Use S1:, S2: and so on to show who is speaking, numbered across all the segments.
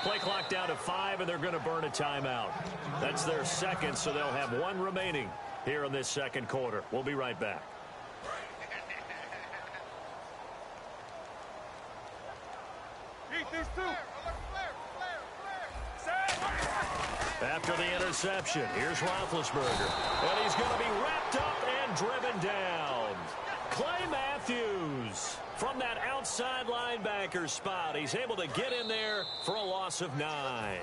S1: Play clock down to 5, and they're going to burn a timeout. That's their second, so they'll have 1 remaining here in this second quarter. We'll be right back. After the interception, here's Roethlisberger. And he's going to be wrapped up and driven down. Clay Matthews from that outside linebacker spot. He's able to get in there for a loss of 9.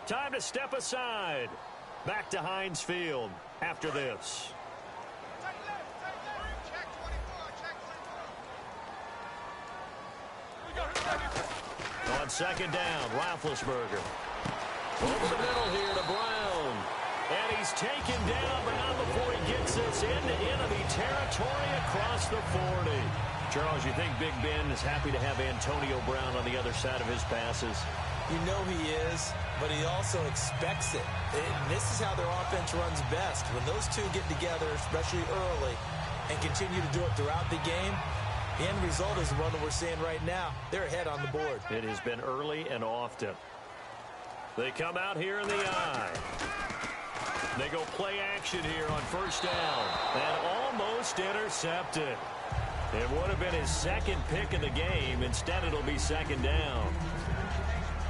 S1: Time to step aside. Back to Heinz Field after this. On second down, Roethlisberger. Over the middle here to Brown. And he's taken down, but not before he gets us into enemy territory across the 40. Charles, you think Big Ben is happy to have Antonio Brown on the other side of his passes?
S2: You know he is, but he also expects it. And this is how their offense runs best. When those two get together, especially early, and continue to do it throughout the game, the end result is the one that we're seeing right now. They're ahead on the board.
S1: It has been early and often. They come out here in the eye. They go play action here on first down. And almost intercepted. It would have been his second pick of the game. Instead, it'll be second down.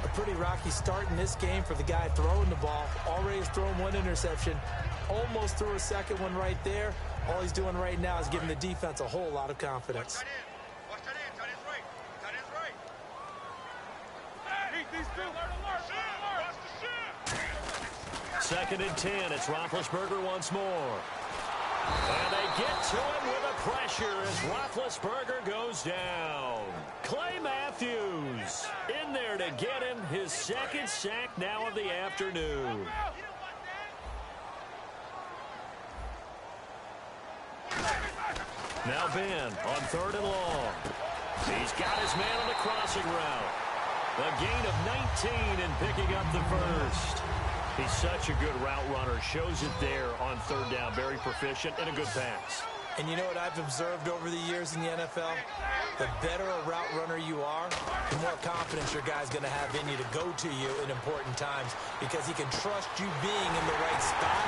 S2: A pretty rocky start in this game for the guy throwing the ball. Already has thrown 1 interception. Almost threw a second one right there. All he's doing right now is giving the defense a whole lot of confidence.
S1: Second and 10. It's Roethlisberger once more. And they get to him with a pressure as Roethlisberger goes down. Clay Matthews in there to get him his second sack now of the afternoon. Now Ben on 3rd and long. He's got his man on the crossing route. A gain of 19 and picking up the first. He's such a good route runner. Shows it there on 3rd down. Very proficient and a good pass.
S2: And you know what I've observed over the years in the NFL? The better a route runner you are, the more confidence your guy's going to have in you to go to you in important times because he can trust you being in the right spot,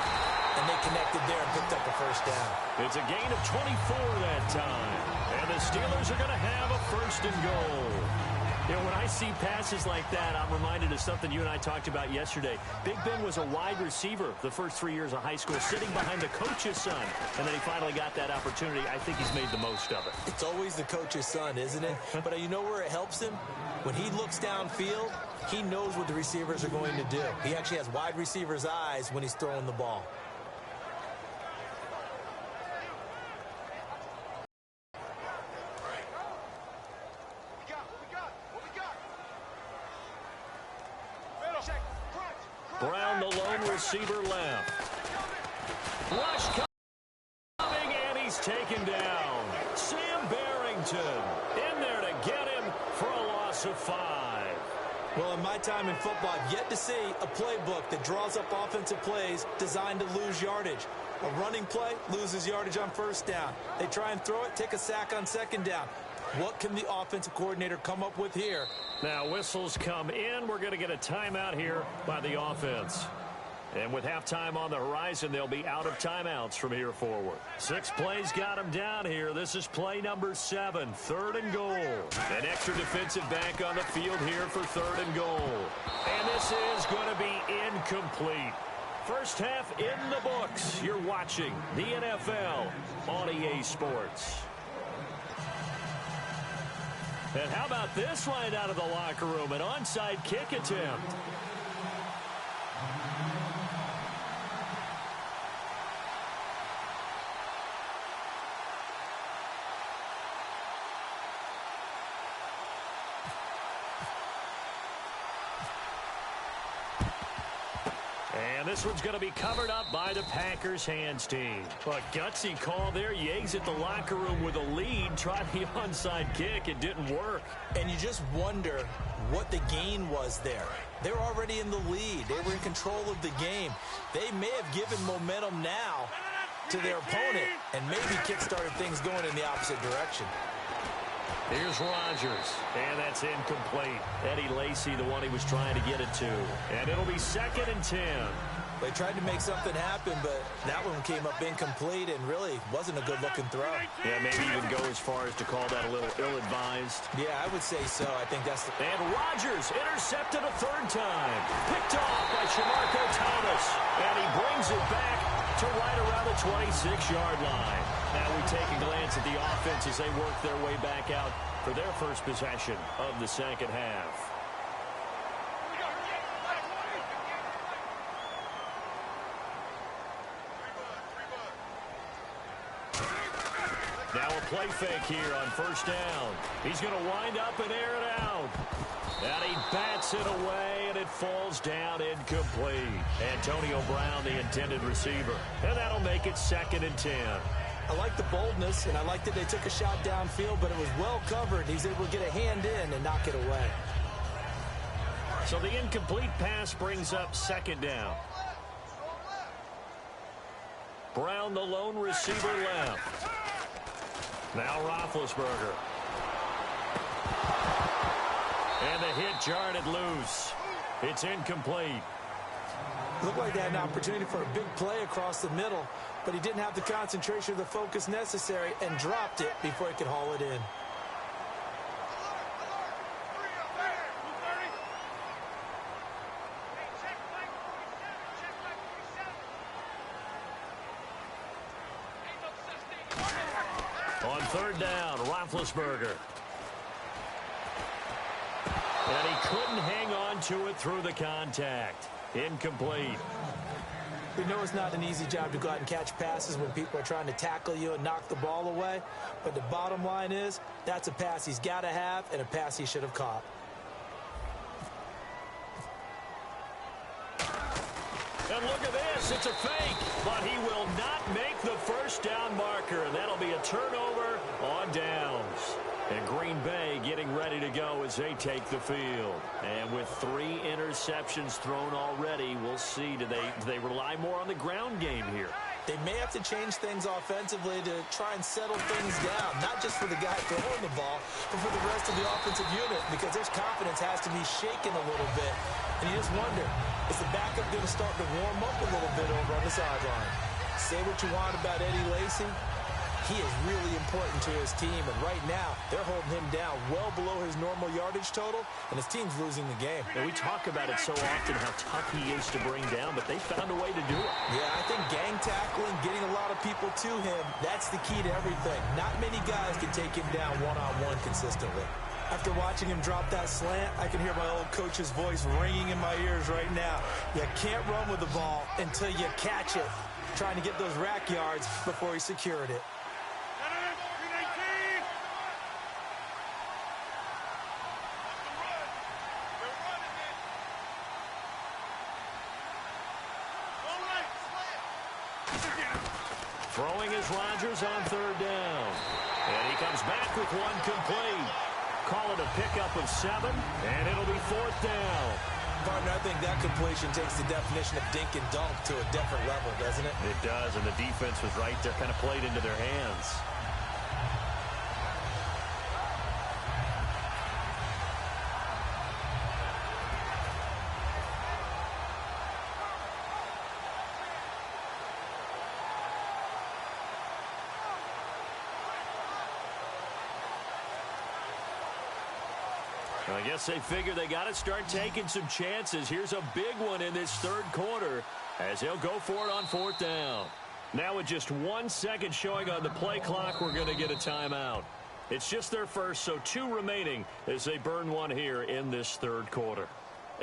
S2: and they connected there and picked up a first down.
S1: It's a gain of 24 that time, and the Steelers are going to have a 1st and goal. You know, when I see passes like that, I'm reminded of something you and I talked about yesterday. Big Ben was a wide receiver the first 3 years of high school, sitting behind the coach's son, and then he finally got that opportunity. I think he's made the most of it.
S2: It's always the coach's son, isn't it? But you know where it helps him? When he looks downfield, he knows what the receivers are going to do. He actually has wide receivers' eyes when he's throwing the ball.
S1: Brown, the lone receiver, left. Rush coming, and he's taken down. Sam Barrington in there to get him for a loss of 5.
S2: Well, in my time in football, I've yet to see a playbook that draws up offensive plays designed to lose yardage. A running play loses yardage on 1st down. They try and throw it, take a sack on 2nd down. What can the offensive coordinator come up with here?
S1: Now whistles come in. We're going to get a timeout here by the offense. And with halftime on the horizon, they'll be out of timeouts from here forward. 6 plays got them down here. This is play number 7, 3rd and goal. An extra defensive back on the field here for 3rd and goal. And this is going to be incomplete. First half in the books. You're watching the NFL on EA Sports. And how about this line out of the locker room? An onside kick attempt. And this one's going to be covered up by the Packers hands team. A gutsy call there. You exit the locker room with a lead. Try the onside kick. It didn't work.
S2: And you just wonder what the gain was there. They're already in the lead. They were in control of the game. They may have given momentum now to their opponent and maybe kick-started things going in the opposite direction.
S1: Here's Rodgers, and that's incomplete. Eddie Lacy, the one he was trying to get it to. And it'll be 2nd and 10.
S2: They tried to make something happen, but that one came up incomplete and really wasn't a good-looking throw.
S1: Yeah, maybe even go as far as to call that a little ill-advised.
S2: Yeah, I would say so. I think that's the...
S1: And Rodgers intercepted a 3rd time. Picked off by Shamarko Thomas. And he brings it back to right around the 26-yard line. Now we take a glance at the offense as they work their way back out for their first possession of the second half. Now a play fake here on 1st down. He's going to wind up and air it out. And he bats it away, and it falls down incomplete. Antonio Brown, the intended receiver. And that'll make it 2nd and 10.
S2: I like the boldness, and I like that they took a shot downfield, but it was well covered. He's able to get a hand in and knock it away.
S1: So the incomplete pass brings up 2nd down. Brown, the lone receiver, left. Now Roethlisberger. And the hit jarred it loose. It's incomplete.
S2: Looked like they had an opportunity for a big play across the middle, but he didn't have the concentration or the focus necessary and dropped it before he could haul it in.
S1: On 3rd down, Roethlisberger. And he couldn't hang on to it through the contact. Incomplete.
S2: We know it's not an easy job to go out and catch passes when people are trying to tackle you and knock the ball away. But the bottom line is, that's a pass he's got to have and a pass he should have caught.
S1: And look at this, it's a fake, but he will not make the 1st down marker, and that'll be a turnover on downs. And Green Bay getting ready to go as they take the field. And with 3 interceptions thrown already, we'll see, do they rely more on the ground game here?
S2: They may have to change things offensively to try and settle things down, not just for the guy throwing the ball, but for the rest of the offensive unit, because their confidence has to be shaken a little bit. And you just wonder, is the backup going to start to warm up a little bit over on the sideline? Say what you want about Eddie Lacy. He is really important to his team, and right now, they're holding him down well below his normal yardage total, and his team's losing the game.
S1: And we talk about it so often, how tough he is to bring down, but they found a way to do it.
S2: Yeah, I think gang tackling, getting a lot of people to him, that's the key to everything. Not many guys can take him down one-on-one consistently. After watching him drop that slant, I can hear my old coach's voice ringing in my ears right now. You can't run with the ball until you catch it, trying to get those rack yards before he secured it.
S1: Throwing is Rodgers on 3rd down. And he comes back with one complete. Call it a pickup of 7, and it'll be 4th down.
S2: Partner, I think that completion takes the definition of dink and dunk to a different level, doesn't it?
S1: It does, and the defense was right there, kind of played into their hands. I guess they figure they got to start taking some chances. Here's a big one in this 3rd quarter as they'll go for it on 4th down. Now with just 1 second showing on the play clock, we're going to get a timeout. It's just their first, so 2 remaining as they burn one here in this 3rd quarter.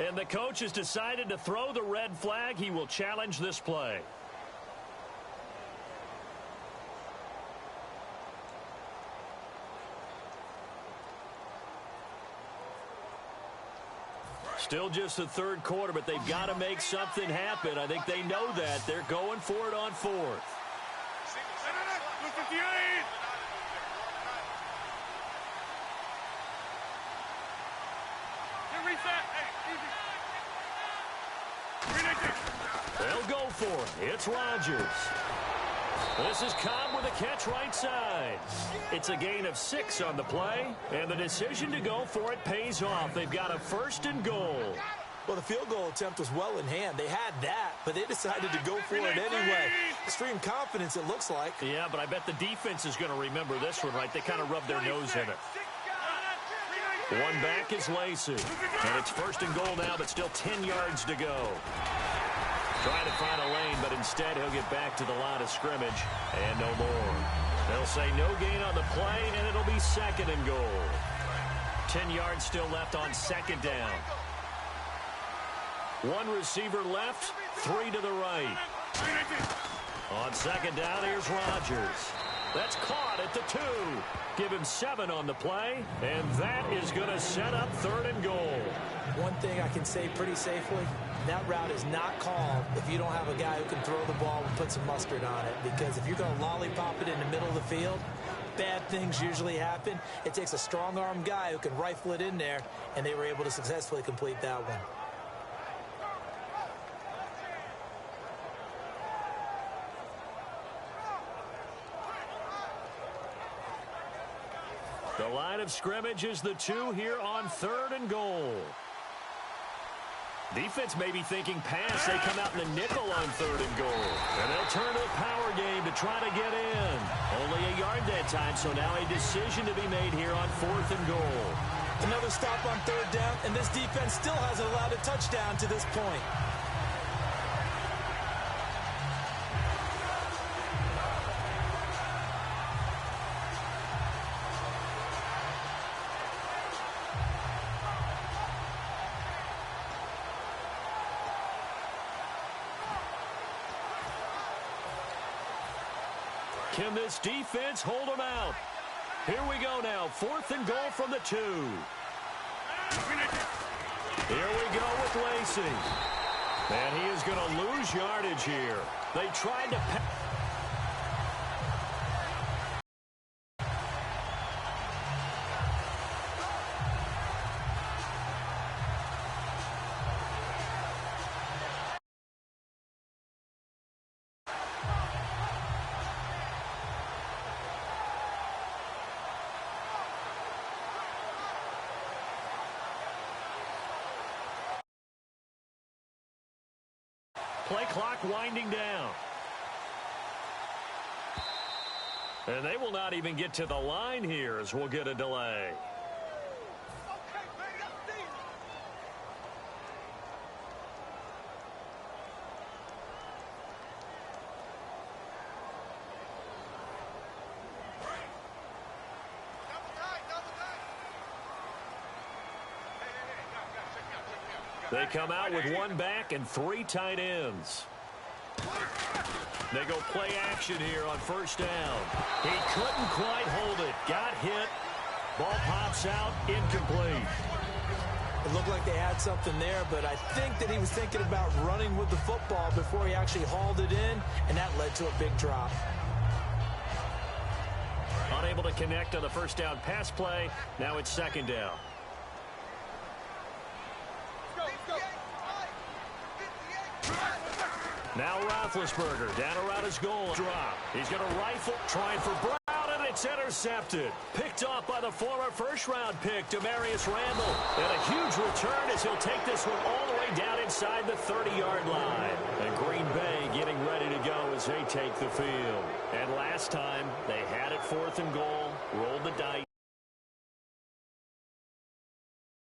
S1: And the coach has decided to throw the red flag. He will challenge this play. Still just the 3rd quarter, but they've got to make something happen. I think they know that. They're going for it on 4th. They'll go for it. It's Rodgers. This is Cobb with a catch right side. It's a gain of 6 on the play, and the decision to go for it pays off. They've got a 1st and goal.
S2: Well, the field goal attempt was well in hand. They had that, but they decided to go for it anyway. Extreme confidence, it looks like.
S1: Yeah, but I bet the defense is going to remember this one, right? They kind of rubbed their nose in it. One back is Lacey. And it's 1st and goal now, but still 10 yards to go. Trying to find a lane, but instead he'll get back to the line of scrimmage and no more. They'll say no gain on the play, and it'll be 2nd and goal. 10 yards still left on 2nd down. One receiver left, 3 to the right. On 2nd down, here's Rodgers. That's caught at the 2. Give him 7 on the play, and that is going to set up 3rd and goal.
S2: One thing I can say pretty safely, that route is not called if you don't have a guy who can throw the ball and put some mustard on it. Because if you're going to lollipop it in the middle of the field, bad things usually happen. It takes a strong-arm guy who can rifle it in there, and they were able to successfully complete that one.
S1: The line of scrimmage is the 2 here on 3rd and goal. Defense may be thinking pass. They come out in the nickel on 3rd and goal. And they'll turn to a power game to try to get in. Only a yard that time, so now a decision to be made here on 4th and goal.
S2: Another stop on 3rd down, and this defense still hasn't allowed a touchdown to this point.
S1: Can this defense hold them out? Here we go now. 4th and goal from the 2. Here we go with Lacey. And he is going to lose yardage here. They tried to play clock winding down. And they will not even get to the line here as we'll get a delay. They come out with 1 back and 3 tight ends. They go play action here on 1st down. He couldn't quite hold it. Got hit. Ball pops out. Incomplete.
S2: It looked like they had something there, but I think that he was thinking about running with the football before he actually hauled it in, and that led to a big drop.
S1: Unable to connect on the 1st down pass play. Now it's 2nd down. Now Roethlisberger down around his goal. Drop. He's going to rifle, trying for Brown, and it's intercepted. Picked off by the former 1st-round pick, Demarius Randall. And a huge return as he'll take this one all the way down inside the 30-yard line. And Green Bay getting ready to go as they take the field. And last time, they had it 4th and goal, rolled the dice.